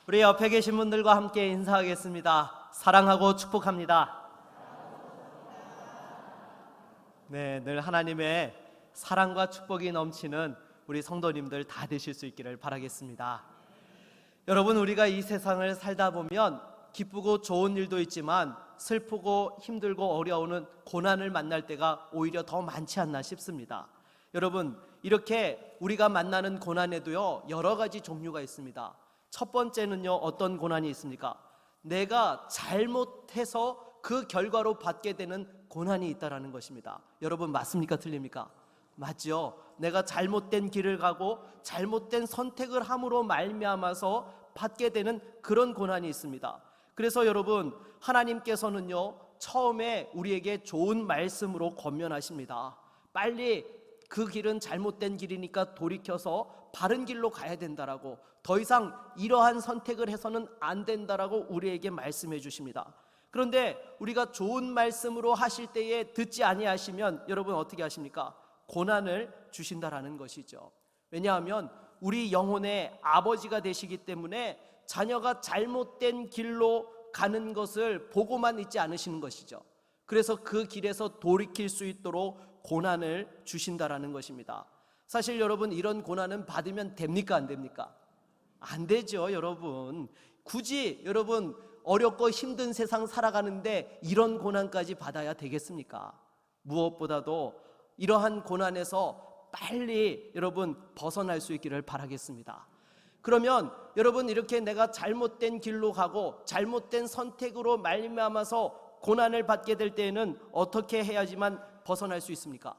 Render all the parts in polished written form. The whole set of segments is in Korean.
우리 옆에 계신 분들과 함께 인사하겠습니다. 사랑하고 축복합니다. 네, 늘 하나님의 사랑과 축복이 넘치는 우리 성도님들 다 되실 수 있기를 바라겠습니다. 여러분, 우리가 이 세상을 살다 보면 기쁘고 좋은 일도 있지만 슬프고 힘들고 어려운 고난을 만날 때가 오히려 더 많지 않나 싶습니다. 여러분, 이렇게 우리가 만나는 고난에도요, 여러 가지 종류가 있습니다. 첫 번째는요, 어떤 고난이 있습니까? 내가 잘못해서 그 결과로 받게 되는 고난이 있다라는 것입니다. 여러분, 맞습니까? 틀립니까? 맞죠. 내가 잘못된 길을 가고 잘못된 선택을 함으로 말미암아서 받게 되는 그런 고난이 있습니다. 그래서 여러분, 하나님께서는요, 처음에 우리에게 좋은 말씀으로 권면하십니다. 빨리 그 길은 잘못된 길이니까 돌이켜서 바른 길로 가야 된다라고, 더 이상 이러한 선택을 해서는 안 된다라고 우리에게 말씀해 주십니다. 그런데 우리가 좋은 말씀으로 하실 때에 듣지 아니하시면 여러분 어떻게 하십니까? 고난을 주신다라는 것이죠. 왜냐하면 우리 영혼의 아버지가 되시기 때문에 자녀가 잘못된 길로 가는 것을 보고만 있지 않으시는 것이죠. 그래서 그 길에서 돌이킬 수 있도록 고난을 주신다라는 것입니다. 사실 여러분, 이런 고난은 받으면 됩니까? 안 됩니까? 안 되죠. 여러분, 굳이 여러분 어렵고 힘든 세상 살아가는데 이런 고난까지 받아야 되겠습니까? 무엇보다도 이러한 고난에서 빨리 여러분 벗어날 수 있기를 바라겠습니다. 그러면 여러분, 이렇게 내가 잘못된 길로 가고 잘못된 선택으로 말미암아서 고난을 받게 될 때에는 어떻게 해야지만 벗어날 수 있습니까?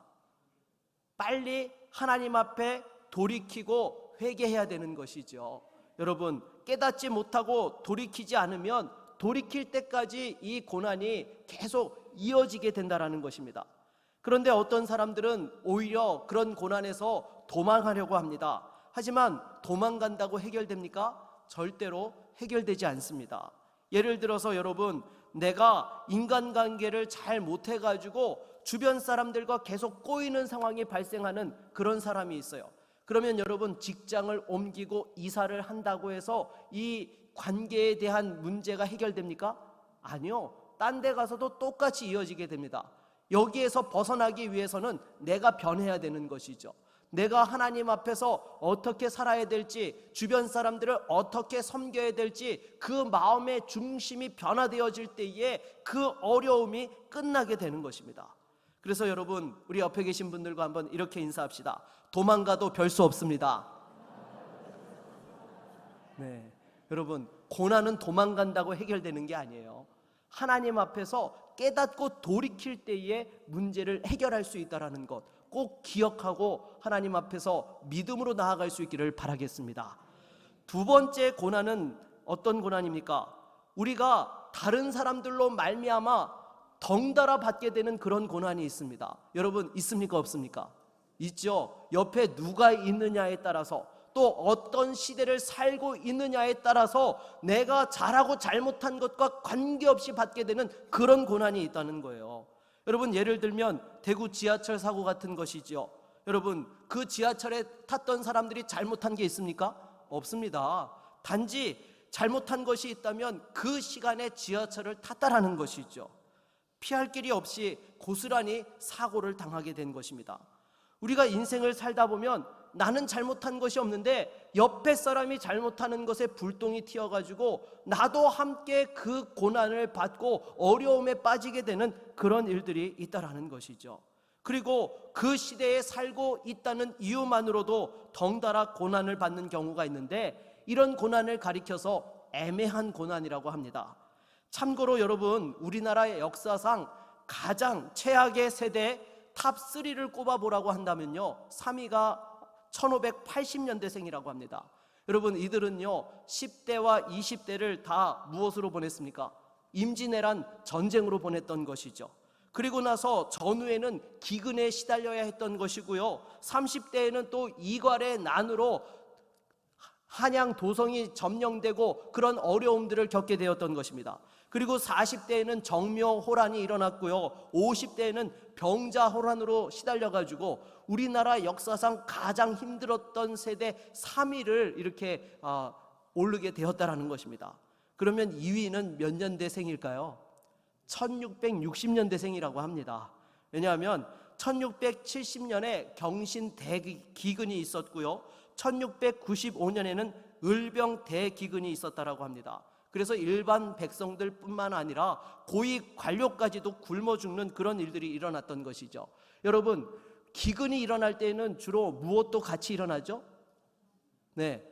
빨리 하나님 앞에 돌이키고 회개해야 되는 것이죠. 여러분, 깨닫지 못하고 돌이키지 않으면 돌이킬 때까지 이 고난이 계속 이어지게 된다는 것입니다. 그런데 어떤 사람들은 오히려 그런 고난에서 도망하려고 합니다. 하지만 도망간다고 해결됩니까? 절대로 해결되지 않습니다. 예를 들어서 여러분, 내가 인간관계를 잘 못해가지고 주변 사람들과 계속 꼬이는 상황이 발생하는 그런 사람이 있어요. 그러면 여러분, 직장을 옮기고 이사를 한다고 해서 이 관계에 대한 문제가 해결됩니까? 아니요. 딴 데 가서도 똑같이 이어지게 됩니다. 여기에서 벗어나기 위해서는 내가 변해야 되는 것이죠. 내가 하나님 앞에서 어떻게 살아야 될지, 주변 사람들을 어떻게 섬겨야 될지, 그 마음의 중심이 변화되어질 때에 그 어려움이 끝나게 되는 것입니다. 그래서 여러분, 우리 옆에 계신 분들과 한번 이렇게 인사합시다. 도망가도 별 수 없습니다. 네, 여러분, 고난은 도망간다고 해결되는 게 아니에요. 하나님 앞에서 깨닫고 돌이킬 때에 문제를 해결할 수 있다는 것 꼭 기억하고 하나님 앞에서 믿음으로 나아갈 수 있기를 바라겠습니다. 두 번째 고난은 어떤 고난입니까? 우리가 다른 사람들로 말미암아 덩달아 받게 되는 그런 고난이 있습니다. 여러분, 있습니까? 없습니까? 있죠. 옆에 누가 있느냐에 따라서, 또 어떤 시대를 살고 있느냐에 따라서 내가 잘하고 잘못한 것과 관계없이 받게 되는 그런 고난이 있다는 거예요. 여러분, 예를 들면 대구 지하철 사고 같은 것이죠. 여러분, 그 지하철에 탔던 사람들이 잘못한 게 있습니까? 없습니다. 단지 잘못한 것이 있다면 그 시간에 지하철을 탔다라는 것이죠. 피할 길이 없이 고스란히 사고를 당하게 된 것입니다. 우리가 인생을 살다 보면 나는 잘못한 것이 없는데 옆에 사람이 잘못하는 것에 불똥이 튀어가지고 나도 함께 그 고난을 받고 어려움에 빠지게 되는 그런 일들이 있다라는 것이죠. 그리고 그 시대에 살고 있다는 이유만으로도 덩달아 고난을 받는 경우가 있는데, 이런 고난을 가리켜서 애매한 고난이라고 합니다. 참고로 여러분, 우리나라의 역사상 가장 최악의 세대 탑3를 꼽아보라고 한다면요, 3위가 1580년대생이라고 합니다. 여러분, 이들은요 10대와 20대를 다 무엇으로 보냈습니까? 임진왜란 전쟁으로 보냈던 것이죠. 그리고 나서 전후에는 기근에 시달려야 했던 것이고요, 30대에는 또 이괄의 난으로 한양 도성이 점령되고 그런 어려움들을 겪게 되었던 것입니다. 그리고 40대에는 정묘호란이 일어났고요, 50대에는 병자호란으로 시달려가지고 우리나라 역사상 가장 힘들었던 세대 3위를 이렇게 오르게 되었다라는 것입니다. 그러면 2위는 몇 년대생일까요? 1660년대생이라고 합니다. 왜냐하면 1670년에 경신 대기근이 있었고요, 1695년에는 을병 대기근이 있었다라고 합니다. 그래서 일반 백성들뿐만 아니라 고위 관료까지도 굶어 죽는 그런 일들이 일어났던 것이죠. 여러분, 기근이 일어날 때에는 주로 무엇도 같이 일어나죠? 네,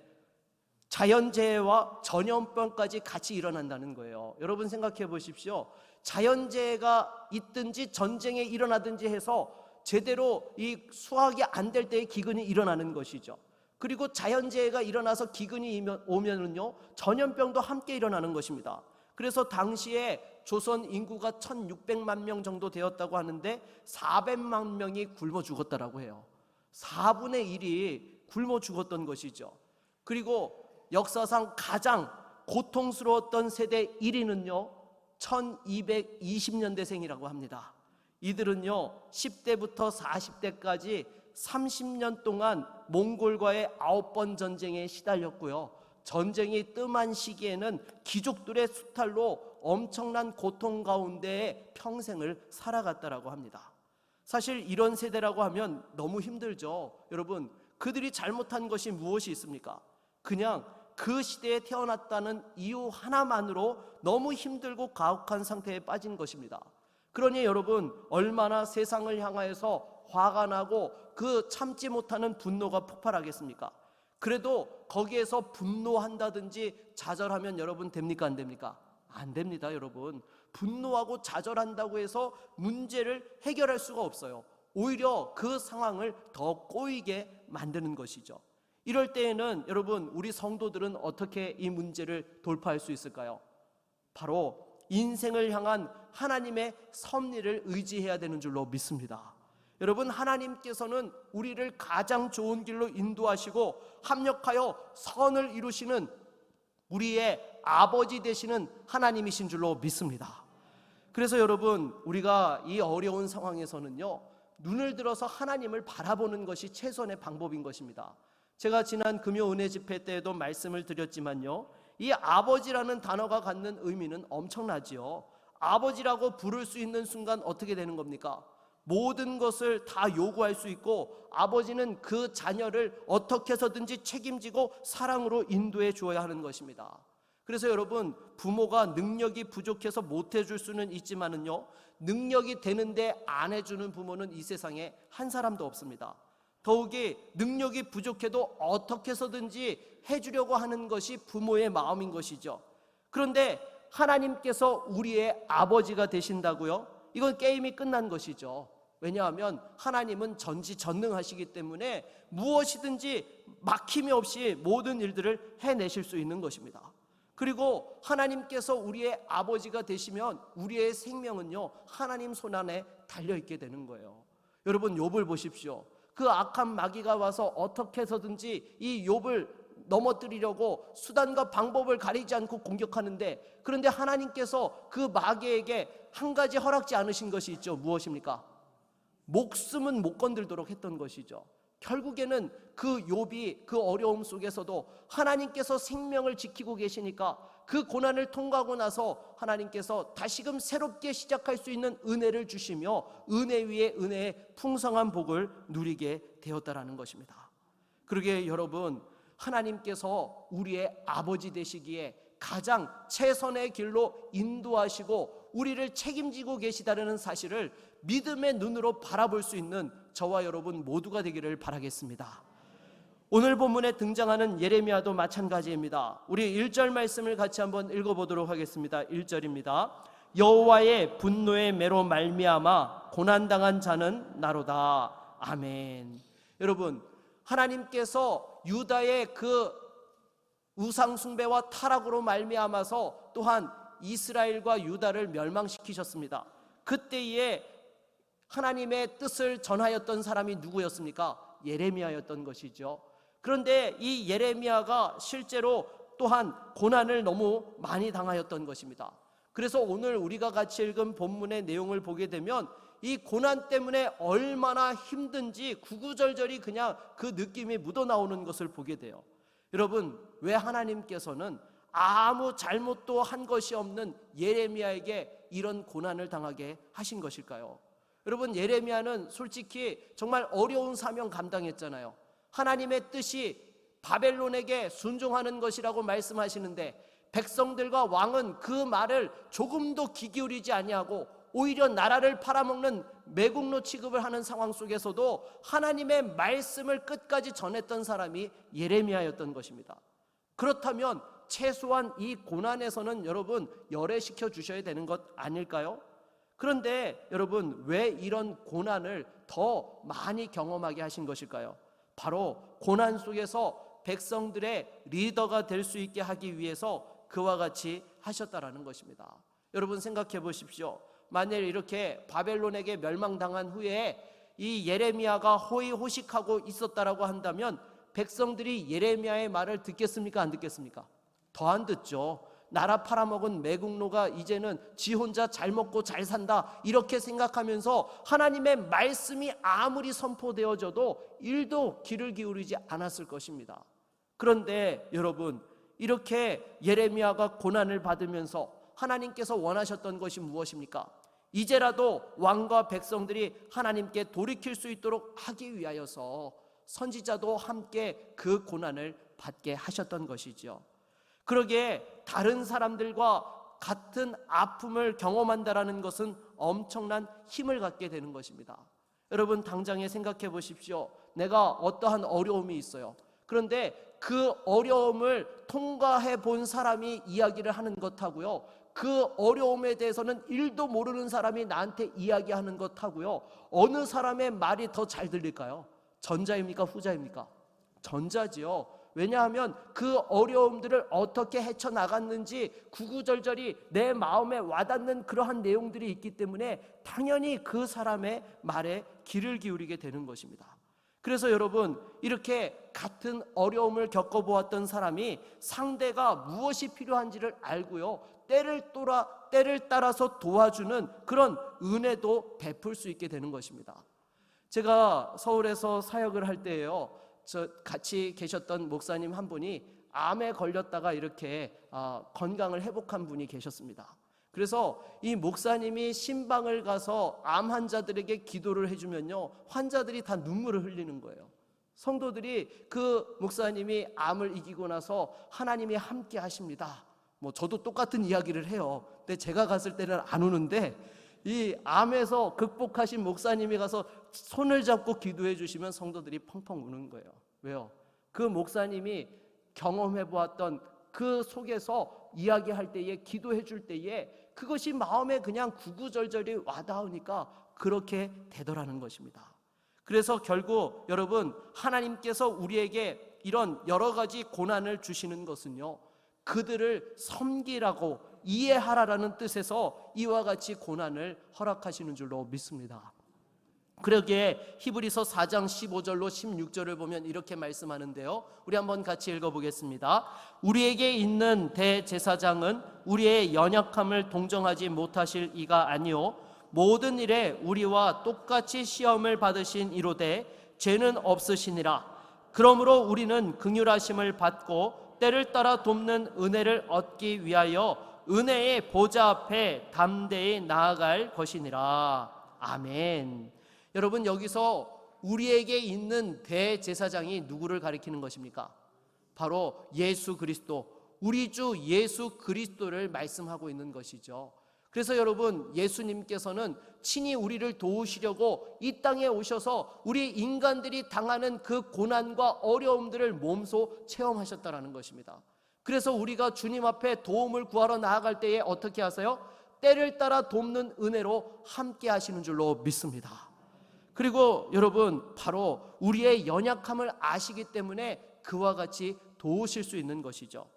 자연재해와 전염병까지 같이 일어난다는 거예요. 여러분 생각해 보십시오. 자연재해가 있든지 전쟁이 일어나든지 해서 제대로 이 수확이 안 될 때에 기근이 일어나는 것이죠. 그리고 자연재해가 일어나서 기근이 오면은요, 전염병도 함께 일어나는 것입니다. 그래서 당시에 조선 인구가 1600만 명 정도 되었다고 하는데 400만 명이 굶어 죽었다라고 해요. 4분의 1이 굶어 죽었던 것이죠. 그리고 역사상 가장 고통스러웠던 세대 1위는요 1220년대생이라고 합니다. 이들은요 10대부터 40대까지 30년 동안 몽골과의 9번 전쟁에 시달렸고요, 전쟁이 뜸한 시기에는 귀족들의 수탈로 엄청난 고통 가운데 평생을 살아갔다라고 합니다. 사실 이런 세대라고 하면 너무 힘들죠. 여러분, 그들이 잘못한 것이 무엇이 있습니까? 그냥 그 시대에 태어났다는 이유 하나만으로 너무 힘들고 가혹한 상태에 빠진 것입니다. 그러니 여러분, 얼마나 세상을 향하여서 화가 나고 그 참지 못하는 분노가 폭발하겠습니까? 그래도 거기에서 분노한다든지 좌절하면 여러분 됩니까, 안 됩니까? 안 됩니다. 여러분, 분노하고 좌절한다고 해서 문제를 해결할 수가 없어요. 오히려 그 상황을 더 꼬이게 만드는 것이죠. 이럴 때에는 여러분, 우리 성도들은 어떻게 이 문제를 돌파할 수 있을까요? 바로 인생을 향한 하나님의 섭리를 의지해야 되는 줄로 믿습니다. 여러분, 하나님께서는 우리를 가장 좋은 길로 인도하시고 합력하여 선을 이루시는 우리의 아버지 되시는 하나님이신 줄로 믿습니다. 그래서 여러분, 우리가 이 어려운 상황에서는요 눈을 들어서 하나님을 바라보는 것이 최선의 방법인 것입니다. 제가 지난 금요 은혜 집회 때에도 말씀을 드렸지만요, 이 아버지라는 단어가 갖는 의미는 엄청나지요. 아버지라고 부를 수 있는 순간 어떻게 되는 겁니까? 모든 것을 다 요구할 수 있고, 아버지는 그 자녀를 어떻게 해서든지 책임지고 사랑으로 인도해 주어야 하는 것입니다. 그래서 여러분, 부모가 능력이 부족해서 못 해줄 수는 있지만은요, 능력이 되는데 안 해주는 부모는 이 세상에 한 사람도 없습니다. 더욱이 능력이 부족해도 어떻게 해서든지 해주려고 하는 것이 부모의 마음인 것이죠. 그런데 하나님께서 우리의 아버지가 되신다고요? 이건 게임이 끝난 것이죠. 왜냐하면 하나님은 전지전능하시기 때문에 무엇이든지 막힘이 없이 모든 일들을 해내실 수 있는 것입니다. 그리고 하나님께서 우리의 아버지가 되시면 우리의 생명은요 하나님 손안에 달려있게 되는 거예요. 여러분, 욥을 보십시오. 그 악한 마귀가 와서 어떻게 해서든지 이 욥을 넘어뜨리려고 수단과 방법을 가리지 않고 공격하는데, 그런데 하나님께서 그 마귀에게 한 가지 허락지 않으신 것이 있죠. 무엇입니까? 목숨은 못 건들도록 했던 것이죠. 결국에는 그 욥이 그 어려움 속에서도 하나님께서 생명을 지키고 계시니까 그 고난을 통과하고 나서 하나님께서 다시금 새롭게 시작할 수 있는 은혜를 주시며 은혜 위에 은혜의 풍성한 복을 누리게 되었다라는 것입니다. 그러기에 여러분, 하나님께서 우리의 아버지 되시기에 가장 최선의 길로 인도하시고 우리를 책임지고 계시다는 사실을 믿음의 눈으로 바라볼 수 있는 저와 여러분 모두가 되기를 바라겠습니다. 오늘 본문에 등장하는 예레미야도 마찬가지입니다. 우리 1절 말씀을 같이 한번 읽어보도록 하겠습니다. 1절입니다. 여호와의 분노의 매로 말미암아 고난당한 자는 나로다. 아멘. 여러분, 하나님께서 유다의 그 우상 숭배와 타락으로 말미암아서 또한 이스라엘과 유다를 멸망시키셨습니다. 그때에 하나님의 뜻을 전하였던 사람이 누구였습니까? 예레미야였던 것이죠. 그런데 이 예레미야가 실제로 또한 고난을 너무 많이 당하였던 것입니다. 그래서 오늘 우리가 같이 읽은 본문의 내용을 보게 되면 이 고난 때문에 얼마나 힘든지 구구절절히 그냥 그 느낌이 묻어나오는 것을 보게 돼요. 여러분, 왜 하나님께서는 아무 잘못도 한 것이 없는 예레미야에게 이런 고난을 당하게 하신 것일까요? 여러분, 예레미야는 솔직히 정말 어려운 사명 감당했잖아요. 하나님의 뜻이 바벨론에게 순종하는 것이라고 말씀하시는데 백성들과 왕은 그 말을 조금도 귀 기울이지 아니하고 오히려 나라를 팔아먹는 매국노 취급을 하는 상황 속에서도 하나님의 말씀을 끝까지 전했던 사람이 예레미야였던 것입니다. 그렇다면 최소한 이 고난에서는 여러분 열애시켜 주셔야 되는 것 아닐까요? 그런데 여러분, 왜 이런 고난을 더 많이 경험하게 하신 것일까요? 바로 고난 속에서 백성들의 리더가 될 수 있게 하기 위해서 그와 같이 하셨다라는 것입니다. 여러분, 생각해 보십시오. 만일 이렇게 바벨론에게 멸망당한 후에 이 예레미야가 호의호식하고 있었다라고 한다면 백성들이 예레미야의 말을 듣겠습니까? 안 듣겠습니까? 더 안 듣죠. 나라 팔아먹은 매국노가 이제는 지 혼자 잘 먹고 잘 산다 이렇게 생각하면서 하나님의 말씀이 아무리 선포되어져도 일도 귀를 기울이지 않았을 것입니다. 그런데 여러분, 이렇게 예레미야가 고난을 받으면서 하나님께서 원하셨던 것이 무엇입니까? 이제라도 왕과 백성들이 하나님께 돌이킬 수 있도록 하기 위하여서 선지자도 함께 그 고난을 받게 하셨던 것이죠. 그러기에 다른 사람들과 같은 아픔을 경험한다라는 것은 엄청난 힘을 갖게 되는 것입니다. 여러분, 당장에 생각해 보십시오. 내가 어떠한 어려움이 있어요. 그런데 그 어려움을 통과해 본 사람이 이야기를 하는 것하고요, 그 어려움에 대해서는 일도 모르는 사람이 나한테 이야기하는 것하고요, 어느 사람의 말이 더 잘 들릴까요? 전자입니까? 후자입니까? 전자지요. 왜냐하면 그 어려움들을 어떻게 헤쳐나갔는지 구구절절히 내 마음에 와닿는 그러한 내용들이 있기 때문에 당연히 그 사람의 말에 귀를 기울이게 되는 것입니다. 그래서 여러분, 이렇게 같은 어려움을 겪어보았던 사람이 상대가 무엇이 필요한지를 알고요, 때를 따라서 도와주는 그런 은혜도 베풀 수 있게 되는 것입니다. 제가 서울에서 사역을 할 때에요, 같이 계셨던 목사님 한 분이 암에 걸렸다가 이렇게 건강을 회복한 분이 계셨습니다. 그래서 이 목사님이 신방을 가서 암 환자들에게 기도를 해주면요, 환자들이 다 눈물을 흘리는 거예요. 성도들이 그 목사님이 암을 이기고 나서 하나님이 함께 하십니다. 저도 똑같은 이야기를 해요. 근데 제가 갔을 때는 안 우는데 이 암에서 극복하신 목사님이 가서 손을 잡고 기도해 주시면 성도들이 펑펑 우는 거예요. 왜요? 그 목사님이 경험해 보았던 그 속에서 이야기할 때에, 기도해 줄 때에 그것이 마음에 그냥 구구절절히 와닿으니까 그렇게 되더라는 것입니다. 그래서 결국 여러분, 하나님께서 우리에게 이런 여러 가지 고난을 주시는 것은요, 그들을 섬기라고, 이해하라라는 뜻에서 이와 같이 고난을 허락하시는 줄로 믿습니다. 그러기에 히브리서 4장 15절로 16절을 보면 이렇게 말씀하는데요, 우리 한번 같이 읽어보겠습니다. 우리에게 있는 대제사장은 우리의 연약함을 동정하지 못하실 이가 아니요 모든 일에 우리와 똑같이 시험을 받으신 이로되 죄는 없으시니라. 그러므로 우리는 긍휼하심을 받고 때를 따라 돕는 은혜를 얻기 위하여 은혜의 보좌 앞에 담대히 나아갈 것이니라. 아멘. 여러분, 여기서 우리에게 있는 대제사장이 누구를 가리키는 것입니까? 바로 예수 그리스도, 우리 주 예수 그리스도를 말씀하고 있는 것이죠. 그래서 여러분, 예수님께서는 친히 우리를 도우시려고 이 땅에 오셔서 우리 인간들이 당하는 그 고난과 어려움들을 몸소 체험하셨다라는 것입니다. 그래서 우리가 주님 앞에 도움을 구하러 나아갈 때에 어떻게 하세요? 때를 따라 돕는 은혜로 함께 하시는 줄로 믿습니다. 그리고 여러분, 바로 우리의 연약함을 아시기 때문에 그와 같이 도우실 수 있는 것이죠.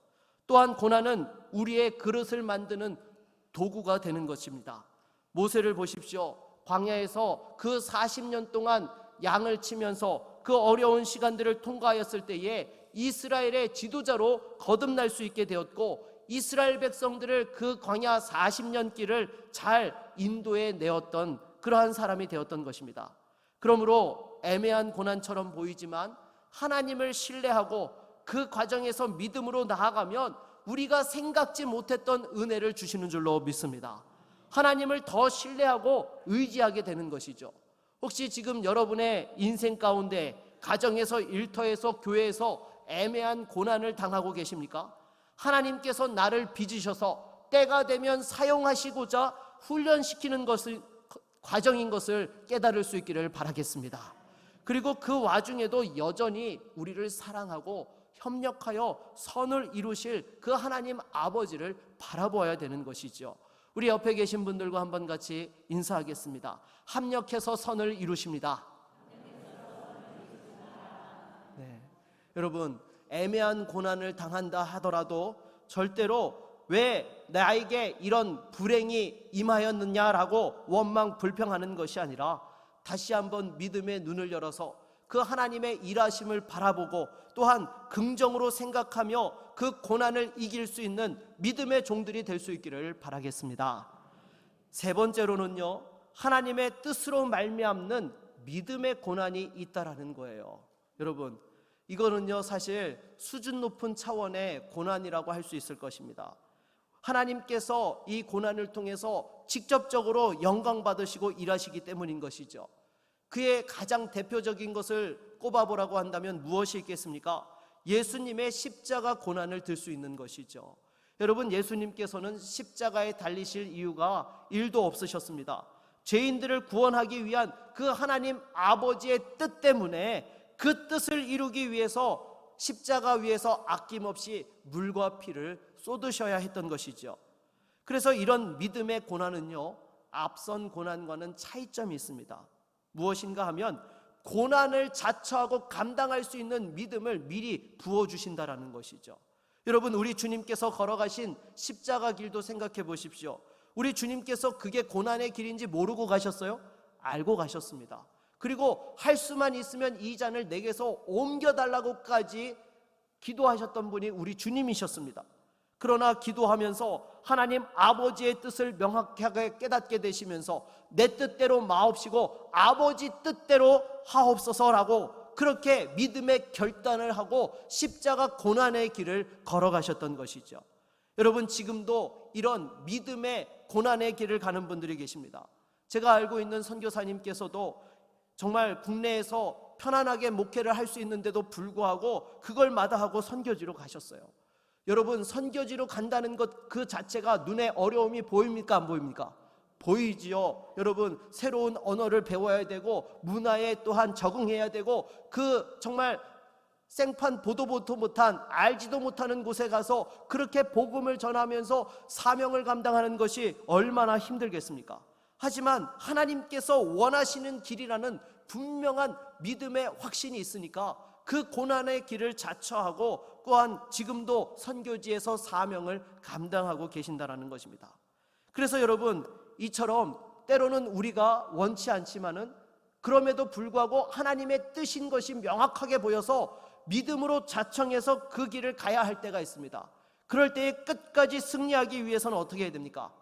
또한 고난은 우리의 그릇을 만드는 도구가 되는 것입니다. 모세를 보십시오. 광야에서 그 40년 동안 양을 치면서 그 어려운 시간들을 통과하였을 때에 이스라엘의 지도자로 거듭날 수 있게 되었고, 이스라엘 백성들을 그 광야 40년 길을 잘 인도해 내었던 그러한 사람이 되었던 것입니다. 그러므로 애매한 고난처럼 보이지만 하나님을 신뢰하고 그 과정에서 믿음으로 나아가면 우리가 생각지 못했던 은혜를 주시는 줄로 믿습니다. 하나님을 더 신뢰하고 의지하게 되는 것이죠. 혹시 지금 여러분의 인생 가운데 가정에서, 일터에서, 교회에서 애매한 고난을 당하고 계십니까? 하나님께서 나를 빚으셔서 때가 되면 사용하시고자 훈련시키는 것을, 과정인 것을 깨달을 수 있기를 바라겠습니다. 그리고 그 와중에도 여전히 우리를 사랑하고 협력하여 선을 이루실 그 하나님 아버지를 바라보아야 되는 것이죠. 우리 옆에 계신 분들과 한번 같이 인사하겠습니다. 합력해서 선을 이루십니다. 네. 여러분, 애매한 고난을 당한다 하더라도 절대로 왜 나에게 이런 불행이 임하였느냐라고 원망 불평하는 것이 아니라 다시 한번 믿음의 눈을 열어서 그 하나님의 일하심을 바라보고 또한 긍정으로 생각하며 그 고난을 이길 수 있는 믿음의 종들이 될 수 있기를 바라겠습니다. 세 번째로는요, 하나님의 뜻으로 말미암는 믿음의 고난이 있다라는 거예요. 여러분, 이거는요 사실 수준 높은 차원의 고난이라고 할 수 있을 것입니다. 하나님께서 이 고난을 통해서 직접적으로 영광 받으시고 일하시기 때문인 것이죠. 그의 가장 대표적인 것을 꼽아보라고 한다면 무엇이 있겠습니까? 예수님의 십자가 고난을 들 수 있는 것이죠. 여러분, 예수님께서는 십자가에 달리실 이유가 1도 없으셨습니다. 죄인들을 구원하기 위한 그 하나님 아버지의 뜻 때문에 그 뜻을 이루기 위해서 십자가 위에서 아낌없이 물과 피를 쏟으셔야 했던 것이죠. 그래서 이런 믿음의 고난은요, 앞선 고난과는 차이점이 있습니다. 무엇인가 하면 고난을 자처하고 감당할 수 있는 믿음을 미리 부어주신다라는 것이죠. 여러분, 우리 주님께서 걸어가신 십자가 길도 생각해 보십시오. 우리 주님께서 그게 고난의 길인지 모르고 가셨어요? 알고 가셨습니다. 그리고 할 수만 있으면 이 잔을 내게서 옮겨달라고까지 기도하셨던 분이 우리 주님이셨습니다. 그러나 기도하면서 하나님 아버지의 뜻을 명확하게 깨닫게 되시면서 내 뜻대로 마옵시고 아버지 뜻대로 하옵소서라고 그렇게 믿음의 결단을 하고 십자가 고난의 길을 걸어가셨던 것이죠. 여러분, 지금도 이런 믿음의 고난의 길을 가는 분들이 계십니다. 제가 알고 있는 선교사님께서도 정말 국내에서 편안하게 목회를 할 수 있는데도 불구하고 그걸 마다하고 선교지로 가셨어요. 여러분, 선교지로 간다는 것 그 자체가 눈에 어려움이 보입니까? 안 보입니까? 보이지요. 여러분, 새로운 언어를 배워야 되고 문화에 또한 적응해야 되고 그 정말 생판 보도 못한 알지도 못하는 곳에 가서 그렇게 복음을 전하면서 사명을 감당하는 것이 얼마나 힘들겠습니까? 하지만 하나님께서 원하시는 길이라는 분명한 믿음의 확신이 있으니까 그 고난의 길을 자처하고 또한 지금도 선교지에서 사명을 감당하고 계신다라는 것입니다. 그래서 여러분, 이처럼 때로는 우리가 원치 않지만은 그럼에도 불구하고 하나님의 뜻인 것이 명확하게 보여서 믿음으로 자청해서 그 길을 가야 할 때가 있습니다. 그럴 때에 끝까지 승리하기 위해서는 어떻게 해야 됩니까?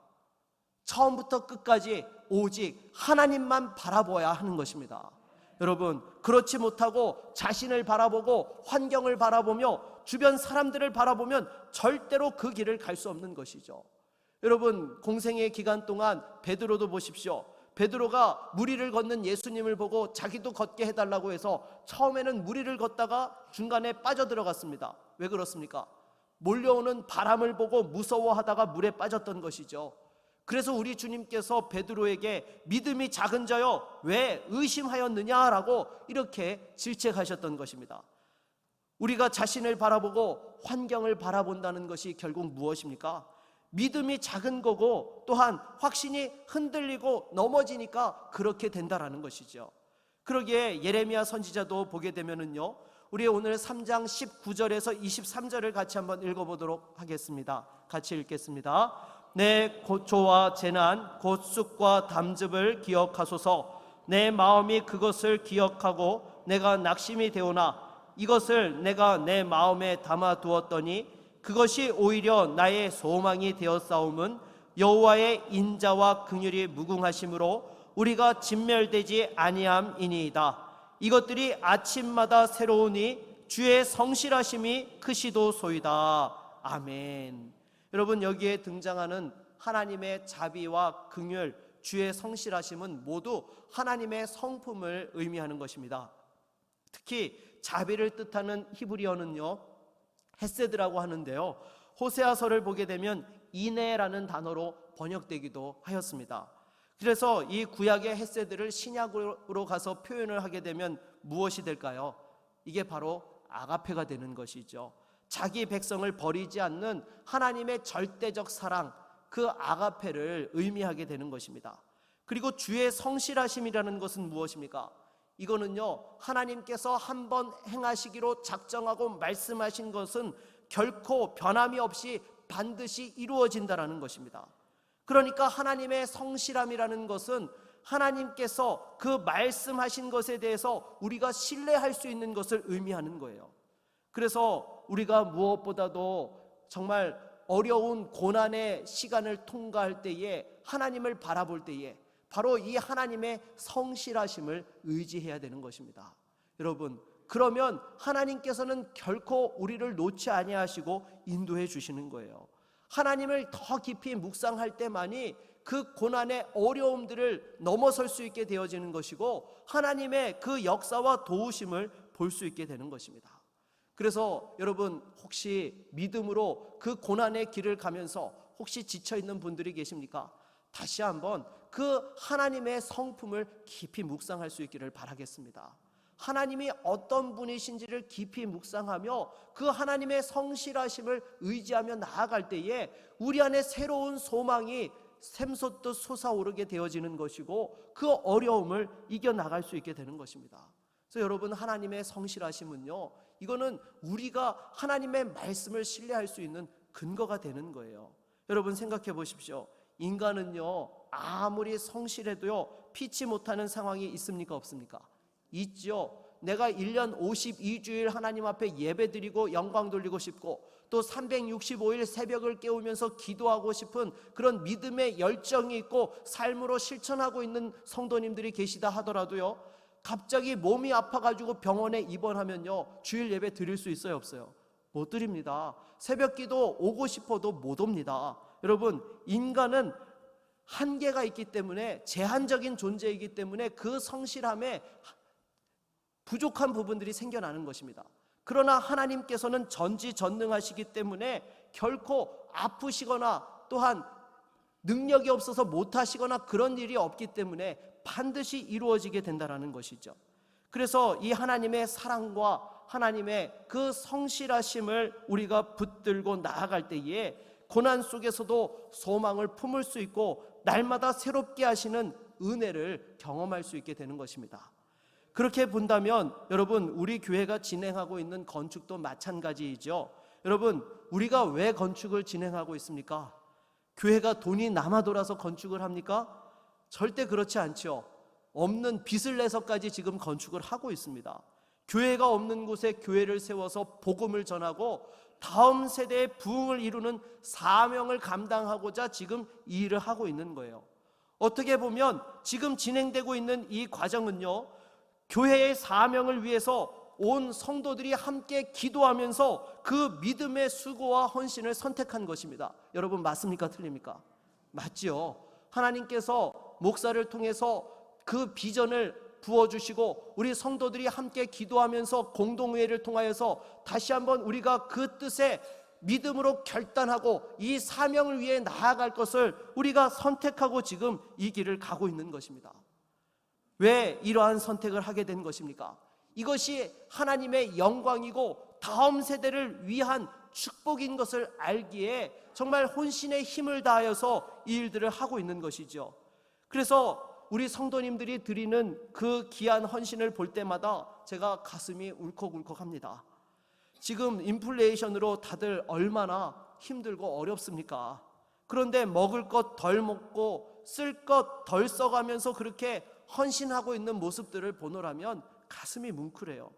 처음부터 끝까지 오직 하나님만 바라보아야 하는 것입니다. 여러분, 그렇지 못하고 자신을 바라보고 환경을 바라보며 주변 사람들을 바라보면 절대로 그 길을 갈 수 없는 것이죠. 여러분, 공생의 기간 동안 베드로도 보십시오. 베드로가 무리를 걷는 예수님을 보고 자기도 걷게 해달라고 해서 처음에는 무리를 걷다가 중간에 빠져들어갔습니다. 왜 그렇습니까? 몰려오는 바람을 보고 무서워하다가 물에 빠졌던 것이죠. 그래서 우리 주님께서 베드로에게 믿음이 작은 자여 왜 의심하였느냐라고 이렇게 질책하셨던 것입니다. 우리가 자신을 바라보고 환경을 바라본다는 것이 결국 무엇입니까? 믿음이 작은 거고 또한 확신이 흔들리고 넘어지니까 그렇게 된다라는 것이죠. 그러기에 예레미야 선지자도 보게 되면은요, 우리 오늘 3장 19절에서 23절을 같이 한번 읽어보도록 하겠습니다. 같이 읽겠습니다. 내 고초와 재난 곧 쑥과 담즙을 기억하소서. 내 마음이 그것을 기억하고 내가 낙심이 되오나 이것을 내가 내 마음에 담아두었더니 그것이 오히려 나의 소망이 되었사옴은 여호와의 인자와 긍휼이 무궁하심으로 우리가 진멸되지 아니함이니이다. 이것들이 아침마다 새로우니 주의 성실하심이 크시도소이다. 아멘. 여러분, 여기에 등장하는 하나님의 자비와 긍휼, 주의 성실하심은 모두 하나님의 성품을 의미하는 것입니다. 특히 자비를 뜻하는 히브리어는요, 헤세드라고 하는데요, 호세아서를 보게 되면 이네라는 단어로 번역되기도 하였습니다. 그래서 이 구약의 헤세드를 신약으로 가서 표현을 하게 되면 무엇이 될까요? 이게 바로 아가페가 되는 것이죠. 자기 백성을 버리지 않는 하나님의 절대적 사랑, 그 아가페를 의미하게 되는 것입니다. 그리고 주의 성실하심이라는 것은 무엇입니까? 이거는요, 하나님께서 한번 행하시기로 작정하고 말씀하신 것은 결코 변함이 없이 반드시 이루어진다라는 것입니다. 그러니까 하나님의 성실함이라는 것은 하나님께서 그 말씀하신 것에 대해서 우리가 신뢰할 수 있는 것을 의미하는 거예요. 그래서 우리가 무엇보다도 정말 어려운 고난의 시간을 통과할 때에 하나님을 바라볼 때에 바로 이 하나님의 성실하심을 의지해야 되는 것입니다. 여러분, 그러면 하나님께서는 결코 우리를 놓지 아니하시고 인도해 주시는 거예요. 하나님을 더 깊이 묵상할 때만이 그 고난의 어려움들을 넘어설 수 있게 되어지는 것이고 하나님의 그 역사와 도우심을 볼 수 있게 되는 것입니다. 그래서 여러분, 혹시 믿음으로 그 고난의 길을 가면서 혹시 지쳐있는 분들이 계십니까? 다시 한번 그 하나님의 성품을 깊이 묵상할 수 있기를 바라겠습니다. 하나님이 어떤 분이신지를 깊이 묵상하며 그 하나님의 성실하심을 의지하며 나아갈 때에 우리 안에 새로운 소망이 샘솟듯 솟아오르게 되어지는 것이고 그 어려움을 이겨나갈 수 있게 되는 것입니다. 그래서 여러분, 하나님의 성실하심은요, 이거는 우리가 하나님의 말씀을 신뢰할 수 있는 근거가 되는 거예요. 여러분, 생각해 보십시오. 인간은요, 아무리 성실해도요, 피치 못하는 상황이 있습니까? 없습니까? 있죠. 내가 1년 52주일 하나님 앞에 예배드리고 영광 돌리고 싶고 또 365일 새벽을 깨우면서 기도하고 싶은 그런 믿음의 열정이 있고 삶으로 실천하고 있는 성도님들이 계시다 하더라도요, 갑자기 몸이 아파가지고 병원에 입원하면요, 주일 예배 드릴 수 있어요? 없어요? 못 드립니다. 새벽 기도 오고 싶어도 못 옵니다. 여러분, 인간은 한계가 있기 때문에, 제한적인 존재이기 때문에 그 성실함에 부족한 부분들이 생겨나는 것입니다. 그러나 하나님께서는 전지전능하시기 때문에 결코 아프시거나 또한 능력이 없어서 못하시거나 그런 일이 없기 때문에 반드시 이루어지게 된다는 것이죠. 그래서 이 하나님의 사랑과 하나님의 그 성실하심을 우리가 붙들고 나아갈 때에 고난 속에서도 소망을 품을 수 있고 날마다 새롭게 하시는 은혜를 경험할 수 있게 되는 것입니다. 그렇게 본다면 여러분, 우리 교회가 진행하고 있는 건축도 마찬가지이죠. 여러분, 우리가 왜 건축을 진행하고 있습니까? 교회가 돈이 남아 돌아서 건축을 합니까? 절대 그렇지 않죠. 없는 빚을 내서까지 지금 건축을 하고 있습니다. 교회가 없는 곳에 교회를 세워서 복음을 전하고 다음 세대의 부흥을 이루는 사명을 감당하고자 지금 이 일을 하고 있는 거예요. 어떻게 보면 지금 진행되고 있는 이 과정은요, 교회의 사명을 위해서 온 성도들이 함께 기도하면서 그 믿음의 수고와 헌신을 선택한 것입니다. 여러분, 맞습니까? 틀립니까? 맞지요. 하나님께서 목사를 통해서 그 비전을 부어주시고 우리 성도들이 함께 기도하면서 공동회의를 통하여서 다시 한번 우리가 그 뜻에 믿음으로 결단하고 이 사명을 위해 나아갈 것을 우리가 선택하고 지금 이 길을 가고 있는 것입니다. 왜 이러한 선택을 하게 된 것입니까? 이것이 하나님의 영광이고 다음 세대를 위한 축복인 것을 알기에 정말 혼신의 힘을 다하여서 이 일들을 하고 있는 것이죠. 그래서 우리 성도님들이 드리는 그 귀한 헌신을 볼 때마다 제가 가슴이 울컥울컥합니다. 지금 인플레이션으로 다들 얼마나 힘들고 어렵습니까? 그런데 먹을 것 덜 먹고 쓸 것 덜 써가면서 그렇게 헌신하고 있는 모습들을 보노라면 가슴이 뭉클해요.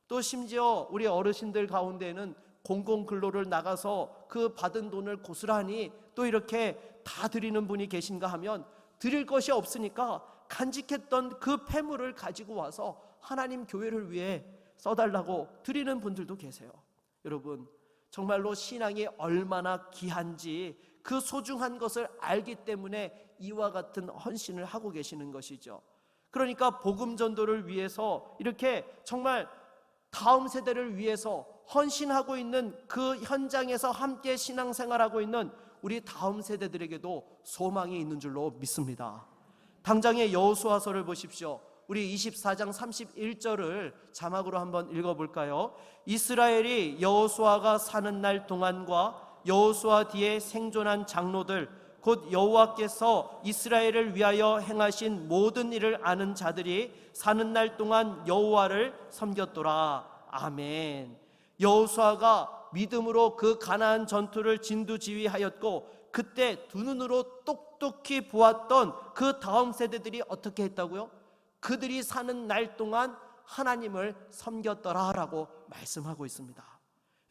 또 심지어 우리 어르신들 가운데는 공공근로를 나가서 그 받은 돈을 고스란히 또 이렇게 다 드리는 분이 계신가 하면 드릴 것이 없으니까 간직했던 그 폐물을 가지고 와서 하나님 교회를 위해 써달라고 드리는 분들도 계세요. 여러분, 정말로 신앙이 얼마나 귀한지 그 소중한 것을 알기 때문에 이와 같은 헌신을 하고 계시는 것이죠. 그러니까 복음 전도를 위해서 이렇게 정말 다음 세대를 위해서 헌신하고 있는 그 현장에서 함께 신앙생활하고 있는 우리 다음 세대들에게도 소망이 있는 줄로 믿습니다. 당장의 여호수아서를 보십시오. 우리 24장 31절을 자막으로 한번 읽어볼까요? 이스라엘이 여호수아가 사는 날 동안과 여호수아 뒤에 생존한 장로들 곧 여호와께서 이스라엘을 위하여 행하신 모든 일을 아는 자들이 사는 날 동안 여호와를 섬겼더라. 아멘. 여호수아가 믿음으로 그 가나안 전투를 진두지휘하였고 그때 두 눈으로 똑똑히 보았던 그 다음 세대들이 어떻게 했다고요? 그들이 사는 날 동안 하나님을 섬겼더라라고 말씀하고 있습니다.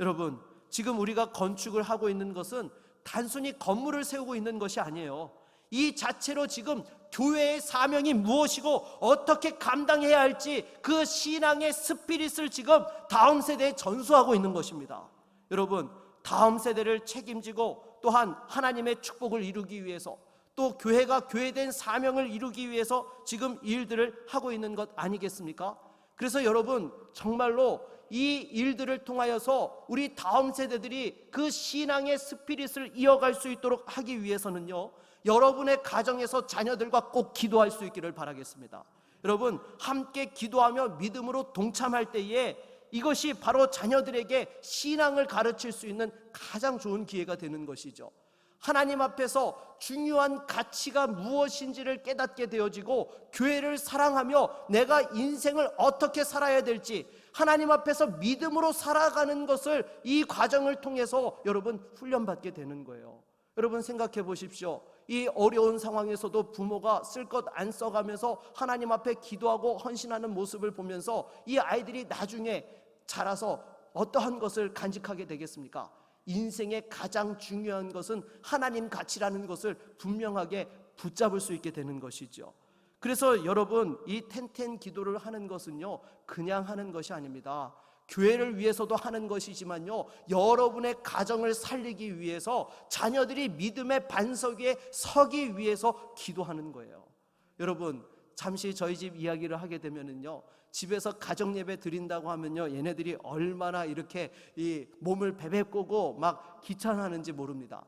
여러분, 지금 우리가 건축을 하고 있는 것은 단순히 건물을 세우고 있는 것이 아니에요. 이 자체로 지금 교회의 사명이 무엇이고 어떻게 감당해야 할지 그 신앙의 스피릿을 지금 다음 세대에 전수하고 있는 것입니다. 여러분, 다음 세대를 책임지고 또한 하나님의 축복을 이루기 위해서 또 교회가 교회된 사명을 이루기 위해서 지금 일들을 하고 있는 것 아니겠습니까? 그래서 여러분, 정말로 이 일들을 통하여서 우리 다음 세대들이 그 신앙의 스피릿을 이어갈 수 있도록 하기 위해서는요, 여러분의 가정에서 자녀들과 꼭 기도할 수 있기를 바라겠습니다. 여러분, 함께 기도하며 믿음으로 동참할 때에 이것이 바로 자녀들에게 신앙을 가르칠 수 있는 가장 좋은 기회가 되는 것이죠. 하나님 앞에서 중요한 가치가 무엇인지를 깨닫게 되어지고 교회를 사랑하며 내가 인생을 어떻게 살아야 될지 하나님 앞에서 믿음으로 살아가는 것을 이 과정을 통해서 여러분 훈련받게 되는 거예요. 여러분 생각해 보십시오. 이 어려운 상황에서도 부모가 쓸 것 안 써가면서 하나님 앞에 기도하고 헌신하는 모습을 보면서 이 아이들이 나중에 자라서 어떠한 것을 간직하게 되겠습니까? 인생의 가장 중요한 것은 하나님 가치라는 것을 분명하게 붙잡을 수 있게 되는 것이죠. 그래서 여러분, 이 텐텐 기도를 하는 것은요, 그냥 하는 것이 아닙니다. 교회를 위해서도 하는 것이지만요, 여러분의 가정을 살리기 위해서 자녀들이 믿음의 반석 위에 서기 위해서 기도하는 거예요. 여러분, 잠시 저희 집 이야기를 하게 되면은요, 집에서 가정 예배 드린다고 하면요, 얘네들이 얼마나 이렇게 이 몸을 베베 꼬고 막 귀찮아하는지 모릅니다.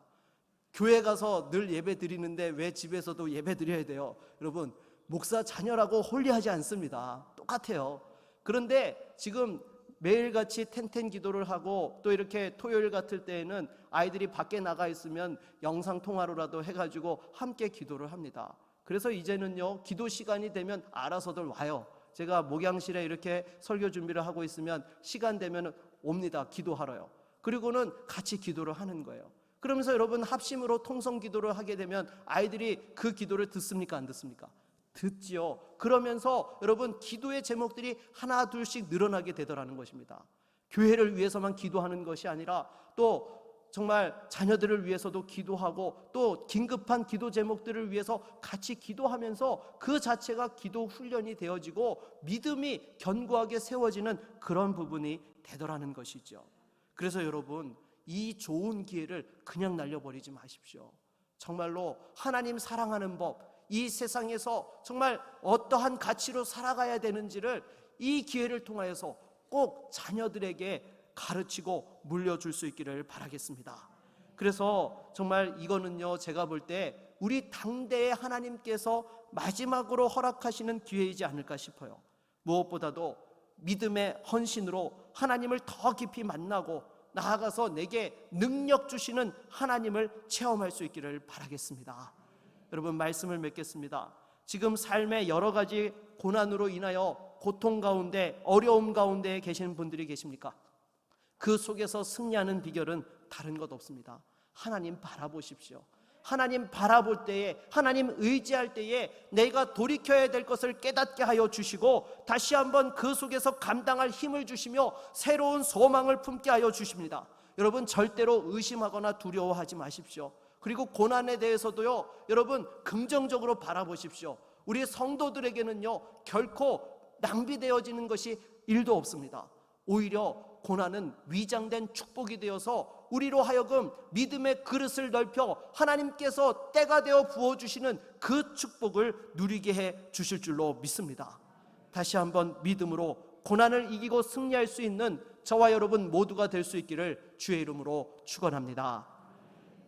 교회 가서 늘 예배 드리는데 왜 집에서도 예배 드려야 돼요? 여러분, 목사 자녀라고 홀리하지 않습니다. 똑같아요. 그런데 지금 매일같이 텐텐 기도를 하고 또 이렇게 토요일 같을 때에는 아이들이 밖에 나가 있으면 영상 통화로라도 해가지고 함께 기도를 합니다. 그래서 이제는요, 기도 시간이 되면 알아서들 와요. 제가 목양실에 이렇게 설교 준비를 하고 있으면 시간 되면 옵니다. 기도하러요. 그리고는 같이 기도를 하는 거예요. 그러면서 여러분, 합심으로 통성 기도를 하게 되면 아이들이 그 기도를 듣습니까? 안 듣습니까? 듣지요. 그러면서 여러분, 기도의 제목들이 하나 둘씩 늘어나게 되더라는 것입니다. 교회를 위해서만 기도하는 것이 아니라 또 정말 자녀들을 위해서도 기도하고 또 긴급한 기도 제목들을 위해서 같이 기도하면서 그 자체가 기도 훈련이 되어지고 믿음이 견고하게 세워지는 그런 부분이 되더라는 것이죠. 그래서 여러분, 이 좋은 기회를 그냥 날려버리지 마십시오. 정말로 하나님 사랑하는 법, 이 세상에서 정말 어떠한 가치로 살아가야 되는지를 이 기회를 통하여서 꼭 자녀들에게 가르치고 물려줄 수 있기를 바라겠습니다. 그래서 정말 이거는요, 제가 볼 때 우리 당대의 하나님께서 마지막으로 허락하시는 기회이지 않을까 싶어요. 무엇보다도 믿음의 헌신으로 하나님을 더 깊이 만나고 나아가서 내게 능력 주시는 하나님을 체험할 수 있기를 바라겠습니다. 여러분, 말씀을 맺겠습니다. 지금 삶의 여러 가지 고난으로 인하여 고통 가운데, 어려움 가운데 계시는 분들이 계십니까? 그 속에서 승리하는 비결은 다른 것 없습니다. 하나님 바라보십시오. 하나님 바라볼 때에, 하나님 의지할 때에 내가 돌이켜야 될 것을 깨닫게 하여 주시고 다시 한번 그 속에서 감당할 힘을 주시며 새로운 소망을 품게 하여 주십니다. 여러분, 절대로 의심하거나 두려워하지 마십시오. 그리고 고난에 대해서도요, 여러분 긍정적으로 바라보십시오. 우리 성도들에게는요, 결코 낭비되어지는 것이 일도 없습니다. 오히려 고난은 위장된 축복이 되어서 우리로 하여금 믿음의 그릇을 넓혀 하나님께서 때가 되어 부어주시는 그 축복을 누리게 해 주실 줄로 믿습니다. 다시 한번 믿음으로 고난을 이기고 승리할 수 있는 저와 여러분 모두가 될 수 있기를 주의 이름으로 축원합니다.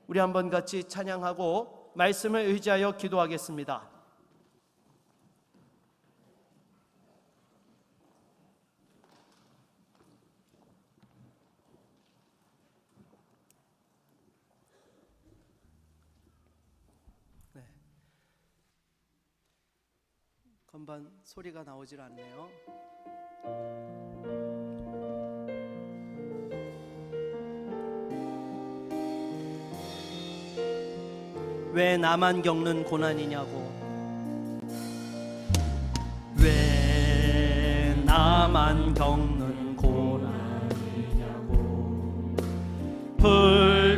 우리 한번 같이 찬양하고 말씀을 의지하여 기도하겠습니다. 건반 소리가 나오질 않네요. 왜 나만 겪는 고난이냐고, 왜 나만 겪는 고난이냐고,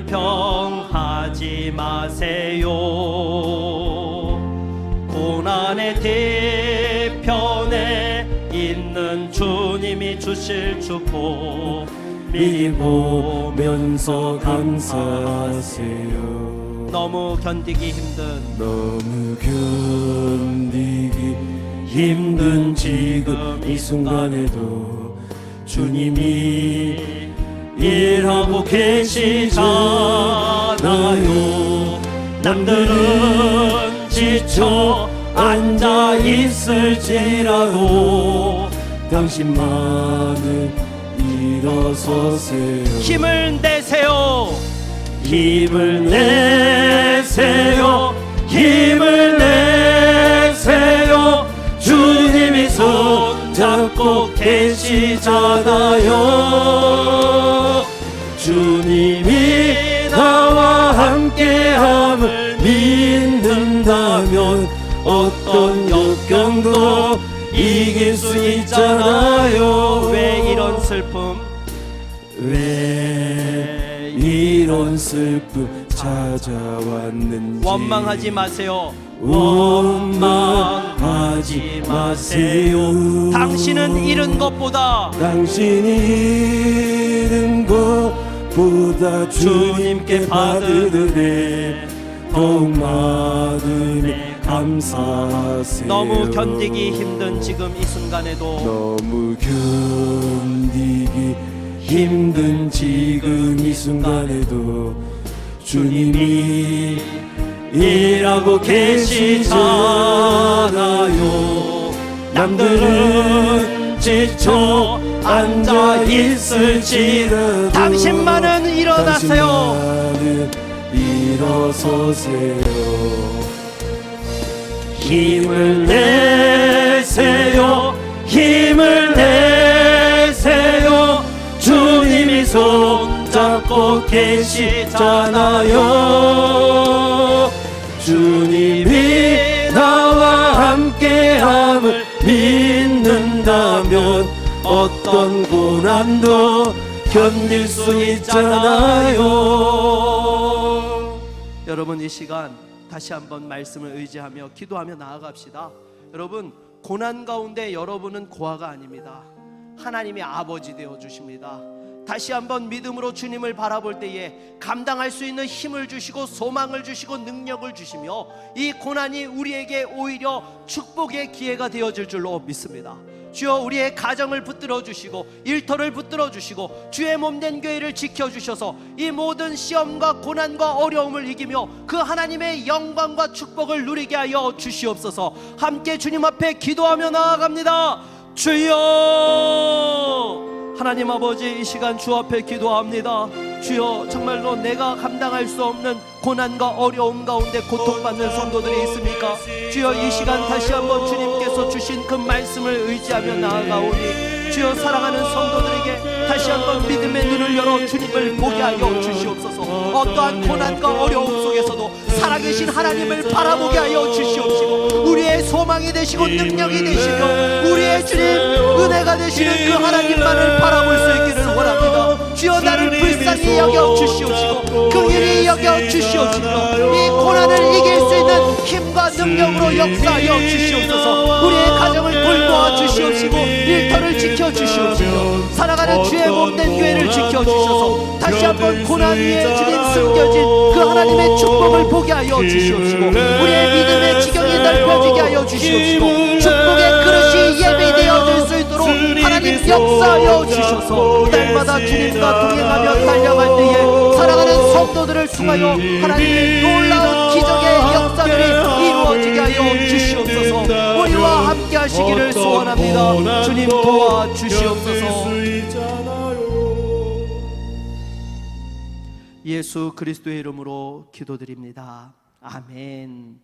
불평하지 마세요. 고난의 뒤편에 있는 주님이 주실 축복 미리 보면서 감사하세요. 너무 견디기 힘든 지금 이 순간에도 주님이 일하고 계시잖아요. 남들은 지쳐 앉아 있을지라도 당신만은 일어서세요. 힘을 내세요. 힘을 내세요. 힘을 내세요. 주님이 손잡고 계시잖아요. 주님이 나와 함께함을 믿는다면 어떤 역경도 이길 수 있잖아요. 왜 이런 슬픔, 왜 이런 슬픔 찾아왔는지 원망하지 마세요. 원망하지 마세요. 당신은 잃은 것보다 주님께 받으되 더욱 많으니 감사하세요. 너무 견디기 힘든 지금 이 순간에도 너무 견디기 힘든 지금 이 순간에도 주님이 일하고 계시잖아요. 남들은 지쳐 앉아 있을지라도 당신만은 일어나세요. 당신만은 일어서세요. 힘을 내세요. 힘을 내세요. 주님이 손잡고 계시잖아요. 주님이 나와 함께함을 믿는다면 어떤 고난도 견딜 수 있잖아요. 여러분, 이 시간 다시 한번 말씀을 의지하며 기도하며 나아갑시다. 여러분, 고난 가운데 여러분은 고아가 아닙니다. 하나님이 아버지 되어 주십니다. 다시 한번 믿음으로 주님을 바라볼 때에 감당할 수 있는 힘을 주시고 소망을 주시고 능력을 주시며 이 고난이 우리에게 오히려 축복의 기회가 되어질 줄로 믿습니다. 주여, 우리의 가정을 붙들어 주시고 일터를 붙들어 주시고 주의 몸된 교회를 지켜주셔서 이 모든 시험과 고난과 어려움을 이기며 그 하나님의 영광과 축복을 누리게 하여 주시옵소서. 함께 주님 앞에 기도하며 나아갑니다. 주여, 하나님 아버지, 이 시간 주 앞에 기도합니다. 주여, 정말로 내가 감당할 수 없는 고난과 어려움 가운데 고통받는 성도들이 있습니까? 주여, 이 시간 다시 한번 주님께서 주신 그 말씀을 의지하며 나아가오니 주여, 사랑하는 성도들에게 다시 한번 믿음의 눈을 열어 주님을 보게 하여 주시옵소서. 어떠한 고난과 어려움 속에서도 살아계신 하나님을 바라보게 하여 주시옵시고 우리의 소망이 되시고 능력이 되시며 우리의 주님 은혜가 되시는 그 하나님만을 바라볼 수 있기를 원합니다. 주여, 나를 불쌍히 여겨 주시옵시고 긍휼히 여겨 주시옵시고 이 고난을 이길 수 있는 힘과 능력으로 역사하여 주시옵소서. 우리의 가정을 돌보아 주시옵시고 일터를 지켜 지켜주시옵시며 살아가는 주의 몸된 교회를 지켜주셔서 다시 한번 고난 위에 주님 숨겨진 그 하나님의 축복을 보게 하여 주시옵시고 우리의 믿음의 지경이 넓혀지게 하여 주시옵시고 축복의 그릇이 예비되어질 수 있도록 하나님 역사하여 주셔서 날마다 주님과 동행하며 달려갈 때에 살아가는 성도들을 통하여 하나님의 놀라운 기적의 역사들이 이루어지게 하여 주시옵소서. 우리와 함께 하시기를 소원합니다. 주님 도와주시옵소서. 예수 그리스도의 이름으로 기도드립니다. 아멘.